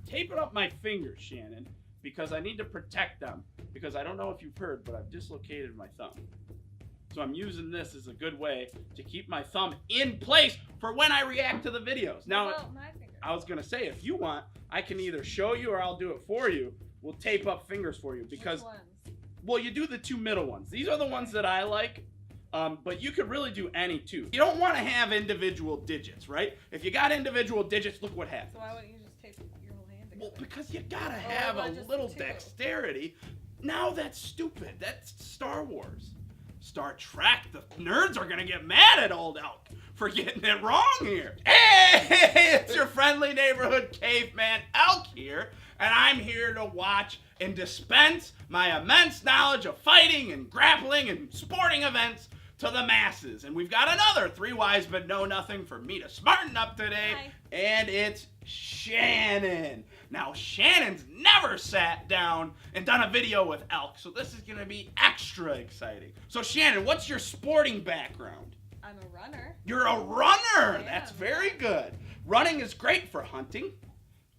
taping up my fingers, Shannon, because I need to protect them. Because I don't know if you've heard, but I've dislocated my thumb. So I'm using this as a good way to keep my thumb in place for when I react to the videos. Now, I was going to say, if you want, I can either show you or I'll do it for you. We'll tape up fingers for you because, well, you do the 2 middle ones. These are the ones that I like, but you could really do any 2. You don't want to have individual digits, right? If you got individual digits, look what happens. So why wouldn't you just tape your whole hand together? Well, because you got to have a little dexterity. Now that's stupid. That's Star Wars. Star Trek, the nerds are going to get mad at old Elk for getting it wrong here. Hey, it's your friendly neighborhood caveman Elk here, and I'm here to watch and dispense my immense knowledge of fighting and grappling and sporting events to the masses. And we've got another 3 wise but know nothing for me to smarten up today. Hi. And it's Shannon. Now, Shannon's never sat down and done a video with Elk, so this is going to be extra exciting. So, Shannon, what's your sporting background? I'm a runner. You're a runner! That's very good. Running is great for hunting,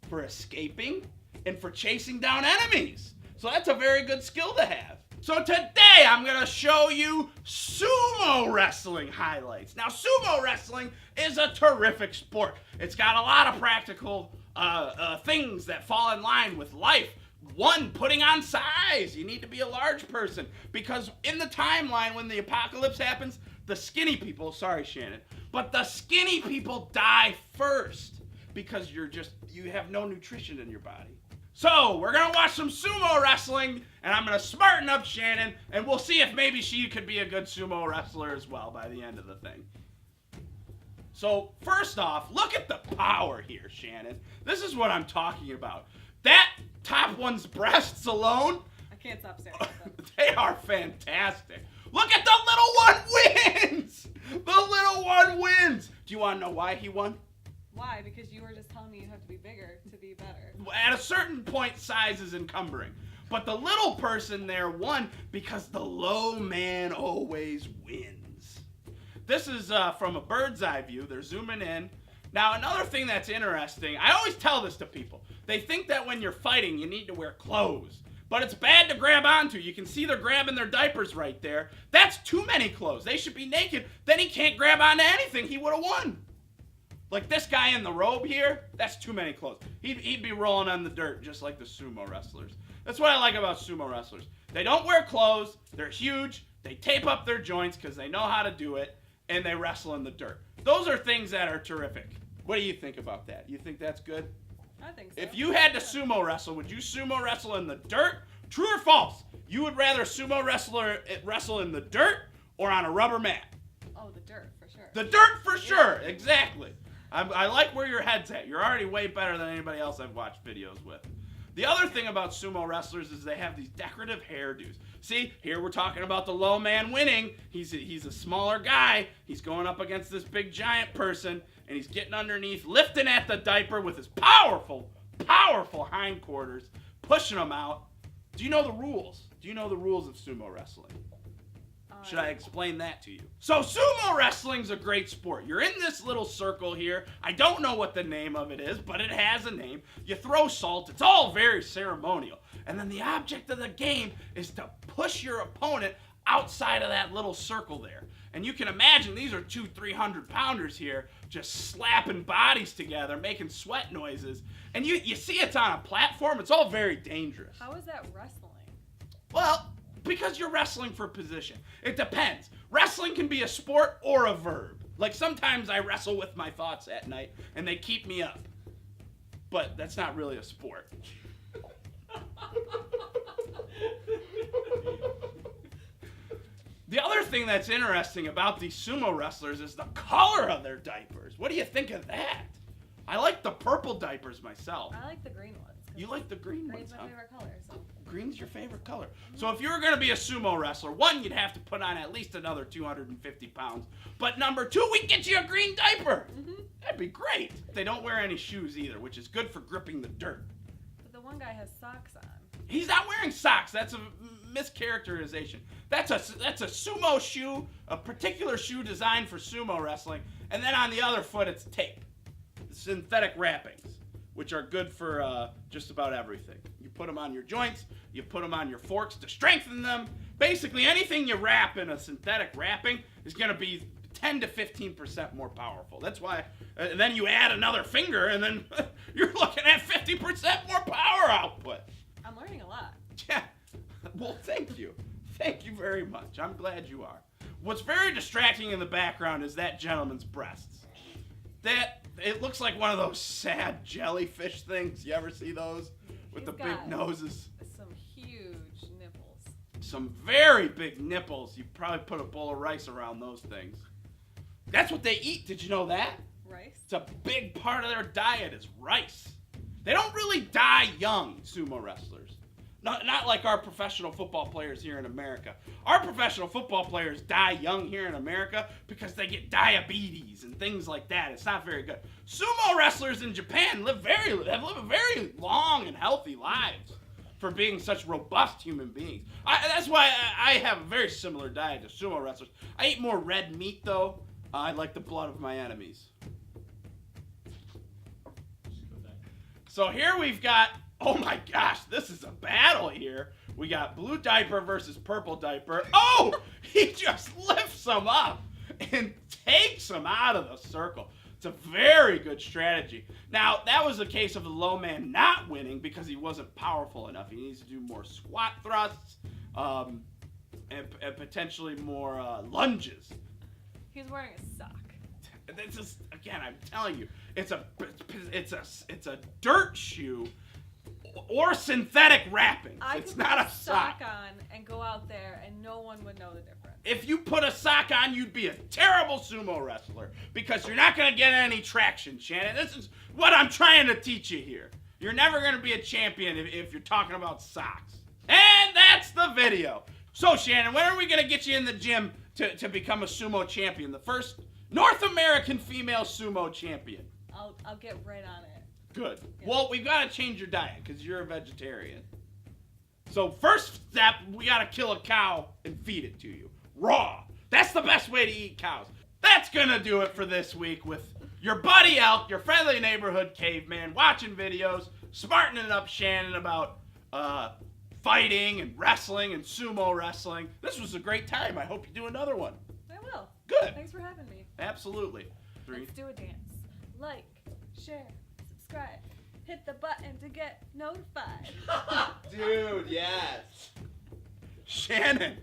for escaping, and for chasing down enemies. So that's a very good skill to have. So today I'm going to show you sumo wrestling highlights. Now, sumo wrestling is a terrific sport. It's got a lot of practical things that fall in line with life. One, putting on size. You need to be a large person because in the timeline when the apocalypse happens, the skinny people, sorry Shannon, but the skinny people die first because you have no nutrition in your body. So, we're going to watch some sumo wrestling, and I'm going to smarten up Shannon, and we'll see if maybe she could be a good sumo wrestler as well by the end of the thing. So, first off, look at the power here, Shannon. This is what I'm talking about. That top one's breasts alone, I can't stop staring at them. they are fantastic. Look at the little one wins! The little one wins! Do you want to know why he won? Why? Because you were just telling me you have to be bigger to be better. At a certain point, size is encumbering. But the little person there won because the low man always wins. This is from a bird's eye view. They're zooming in. Now, another thing that's interesting, I always tell this to people. They think that when you're fighting, you need to wear clothes. But it's bad to grab onto. You can see they're grabbing their diapers right there. That's too many clothes. They should be naked. Then he can't grab onto anything. He would have won. Like this guy in the robe here, that's too many clothes. He'd be rolling on the dirt just like the sumo wrestlers. That's what I like about sumo wrestlers. They don't wear clothes, they're huge, they tape up their joints because they know how to do it, and they wrestle in the dirt. Those are things that are terrific. What do you think about that? You think that's good? I think so. If you had to sumo wrestle, would you sumo wrestle in the dirt? True or false? You would rather sumo wrestle in the dirt or on a rubber mat? Oh, the dirt, for sure. The dirt for sure, exactly. I like where your head's at. You're already way better than anybody else I've watched videos with. The other thing about sumo wrestlers is they have these decorative hairdos. See, here we're talking about the low man winning. He's a smaller guy. He's going up against this big giant person, and he's getting underneath, lifting at the diaper with his powerful hindquarters, pushing them out. Do you know the rules? Do you know the rules of sumo wrestling? Should I explain that to you? So sumo wrestling's a great sport. You're in this little circle here. I don't know what the name of it is, but it has a name. You throw salt. It's all very ceremonial. And then the object of the game is to push your opponent outside of that little circle there. And you can imagine these are 200-300 pounders here just slapping bodies together, making sweat noises. And you see it's on a platform. It's all very dangerous. How is that wrestling? Well, because you're wrestling for position. It depends. Wrestling can be a sport or a verb. Like sometimes I wrestle with my thoughts at night and they keep me up. But that's not really a sport. The other thing that's interesting about these sumo wrestlers is the color of their diapers. What do you think of that? I like the purple diapers myself. I like the green ones. You like the green ones, Green's my favorite color, so. Green's your favorite color. So if you were going to be a sumo wrestler, one, you'd have to put on at least another 250 pounds. But number two, we'd get you a green diaper. Mm-hmm. That'd be great. They don't wear any shoes either, which is good for gripping the dirt. But the one guy has socks on. He's not wearing socks. That's a mischaracterization. That's a sumo shoe, a particular shoe designed for sumo wrestling. And then on the other foot, it's tape. Synthetic wrappings, which are good for just about everything. You put them on your joints, you put them on your forks to strengthen them. Basically, anything you wrap in a synthetic wrapping is going to be 10 to 15% more powerful. That's why, then you add another finger, and then you're looking at 50% more power output. I'm learning a lot. Yeah. Well, thank you. Thank you very much. I'm glad you are. What's very distracting in the background is that gentleman's breasts. It looks like one of those sad jellyfish things. You ever see those? With the big noses. Some huge nipples. Some very big nipples. You probably put a bowl of rice around those things. That's what they eat. Did you know that? Rice? It's a big part of their diet is rice. They don't really die young, sumo wrestlers. Not like our professional football players here in America. Our professional football players die young here in America because they get diabetes and things like that. It's not very good. Sumo wrestlers in Japan have lived very long and healthy lives for being such robust human beings. That's why I have a very similar diet to sumo wrestlers. I eat more red meat, though. I like the blood of my enemies. So here we've got, oh my gosh, this is a battle here. We got blue diaper versus purple diaper. Oh, he just lifts him up and takes him out of the circle. It's a very good strategy. Now, that was a case of the low man not winning because he wasn't powerful enough. He needs to do more squat thrusts and potentially more lunges. He's wearing a sock. This is, again, I'm telling you, it's a dirt shoe or synthetic wrapping. It's not a sock on and go out there and no one would know the difference. If you put a sock on, you'd be a terrible sumo wrestler because you're not going to get any traction, Shannon. This is what I'm trying to teach you here. You're never going to be a champion if you're talking about socks. And that's the video. So, Shannon, when are we going to get you in the gym to become a sumo champion? The first North American female sumo champion. I'll get right on it. Good. Yeah. Well, we've got to change your diet because you're a vegetarian. So first step, we got to kill a cow and feed it to you. Raw. That's the best way to eat cows. That's going to do it for this week with your buddy Elk, your friendly neighborhood caveman, watching videos, smartening up Shannon about fighting and wrestling and sumo wrestling. This was a great time. I hope you do another one. I will. Good. Thanks for having me. Absolutely. Let's do a dance. Like, share, subscribe, hit the button to get notified. Dude, yes. Shannon,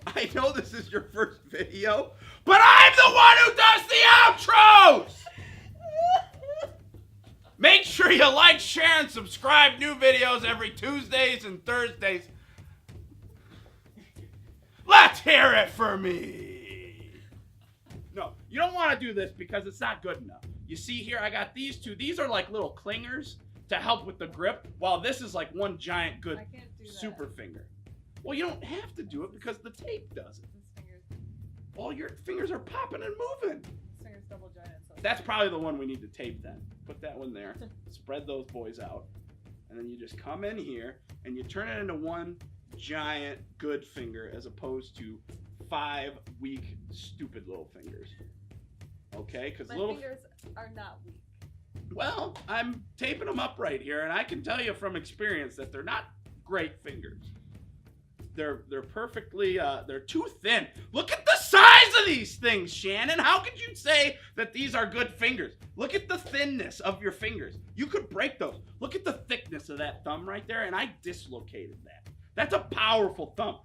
I know this is your first video, but I'm the one who does the outros! Make sure you like, share, and subscribe. New videos every Tuesdays and Thursdays. Let's hear it for me. No, you don't want to do this because it's not good enough. You see here, I got these two. These are like little clingers to help with the grip, while this is like one giant good super finger. Well, you don't have to do it because the tape does it. Well, your fingers are popping and moving. This finger's double jointed. So that's probably the one we need to tape then. Put that one there. Spread those boys out. And then you just come in here and you turn it into one giant good finger as opposed to 5 weak, stupid little fingers. Okay? Because my fingers are not weak. Well, I'm taping them up right here, and I can tell you from experience that they're not great fingers. They're perfectly, they're too thin. Look at the size of these things, Shannon. How could you say that these are good fingers? Look at the thinness of your fingers. You could break those. Look at the thickness of that thumb right there, and I dislocated that. That's a powerful thumb.